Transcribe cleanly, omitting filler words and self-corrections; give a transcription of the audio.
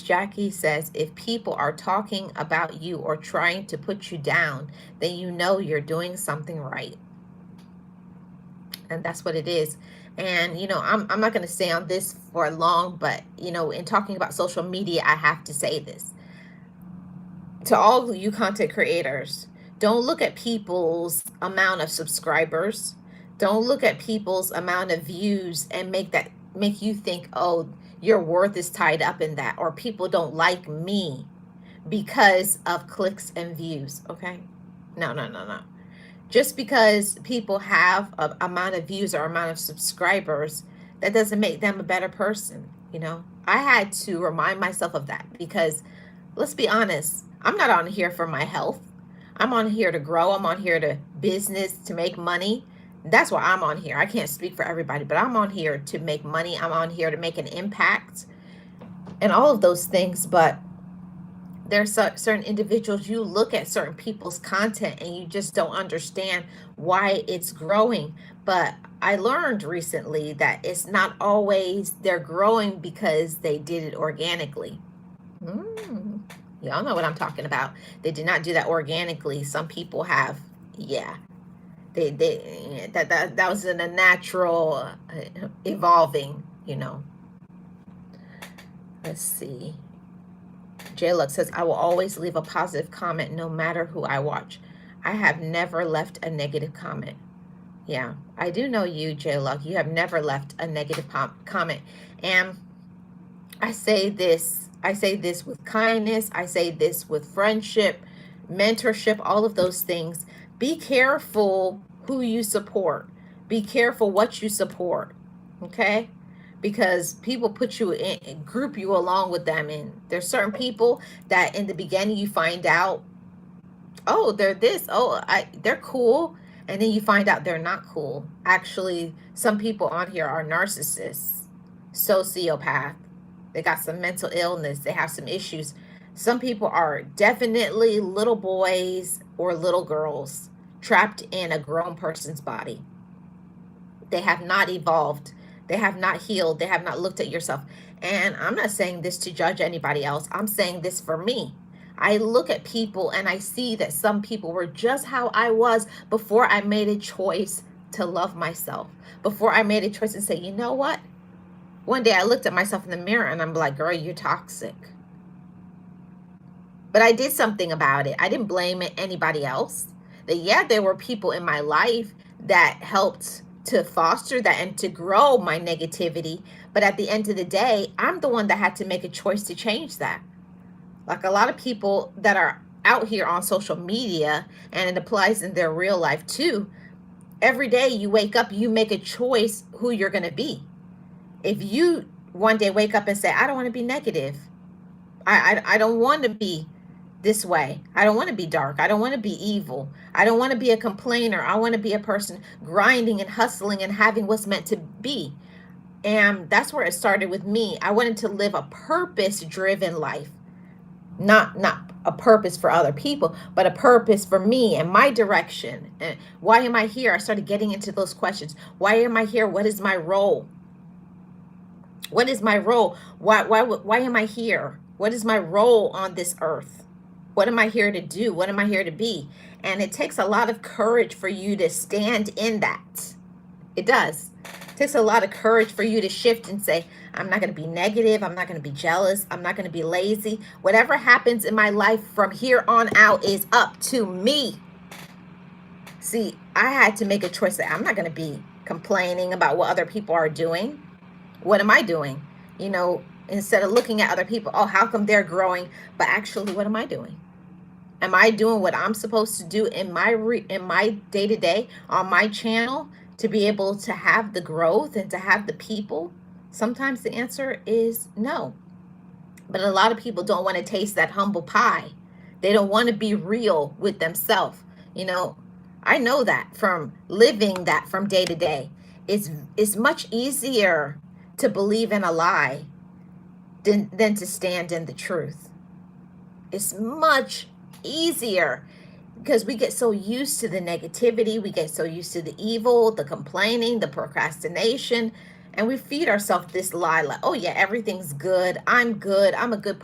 Jackie says, if people are talking about you or trying to put you down, then you know you're doing something right. And that's what it is. And, I'm not going to stay on this for long, but, in talking about social media, I have to say this. To all you content creators, don't look at people's amount of subscribers. Don't look at people's amount of views and make you think, oh, your worth is tied up in that, or people don't like me because of clicks and views. Okay? No, no, no, no. Just because people have an amount of views or amount of subscribers, that doesn't make them a better person. I had to remind myself of that, because let's be honest, I'm not on here for my health. I'm on here to grow. I'm on here to business, to make money. That's why I'm on here. I can't speak for everybody, but I'm on here to make money. I'm on here to make an impact and all of those things. But there's certain individuals, you look at certain people's content and you just don't understand why it's growing. But I learned recently that it's not always they're growing because they did it organically. Y'all know what I'm talking about. They did not do that organically. Some people have, yeah. That was in a natural evolving, Let's see. J-Luck says, I will always leave a positive comment no matter who I watch. I have never left a negative comment. Yeah, I do know you, J-Luck. You have never left a negative comment. And I say this with kindness. I say this with friendship, mentorship, all of those things. Be careful who you support. Be careful what you support. Okay? Because people put you in, group you along with them. And there's certain people that in the beginning you find out, oh, they're this. Oh, they're cool. And then you find out they're not cool. Actually, some people on here are narcissists, sociopath. They got some mental illness. They have some issues. Some people are definitely little boys or little girls trapped in a grown person's body. They have not evolved. They have not healed. They have not looked at yourself. And I'm not saying this to judge anybody else. I'm saying this for me. I look at people and I see that some people were just how I was before I made a choice to love myself. Before I made a choice and say, you know what? One day I looked at myself in the mirror and I'm like, girl, you're toxic. But I did something about it. I didn't blame anybody else. There were people in my life that helped to foster that and to grow my negativity. But at the end of the day, I'm the one that had to make a choice to change that. Like a lot of people that are out here on social media, and it applies in their real life too. Every day you wake up, you make a choice who you're going to be. If you one day wake up and say, I don't want to be negative. I don't want to be this way. I don't want to be dark. I don't want to be evil. I don't want to be a complainer. I want to be a person grinding and hustling and having what's meant to be. And that's where it started with me. I wanted to live a purpose-driven life. Not a purpose for other people, but a purpose for me and my direction. And why am I here? I started getting into those questions. Why am I here? What is my role? What is my role? Why am I here? What is my role on this earth? What am I here to do? What am I here to be? And it takes a lot of courage for you to stand in that. It does. It takes a lot of courage for you to shift and say, I'm not going to be negative. I'm not going to be jealous. I'm not going to be lazy. Whatever happens in my life from here on out is up to me. See, I had to make a choice that I'm not going to be complaining about what other people are doing. What am I doing? Instead of looking at other people, oh, how come they're growing? But actually, what am I doing? Am I doing what I'm supposed to do in my day-to-day on my channel to be able to have the growth and to have the people? Sometimes the answer is no. But a lot of people don't want to taste that humble pie. They don't want to be real with themselves. I know that from living that from day to day. It's much easier to believe in a lie than to stand in the truth. It's much easier because we get so used to the negativity. We get so used to the evil, the complaining, the procrastination. And we feed ourselves this lie like, oh yeah, everything's good. I'm good. I'm a good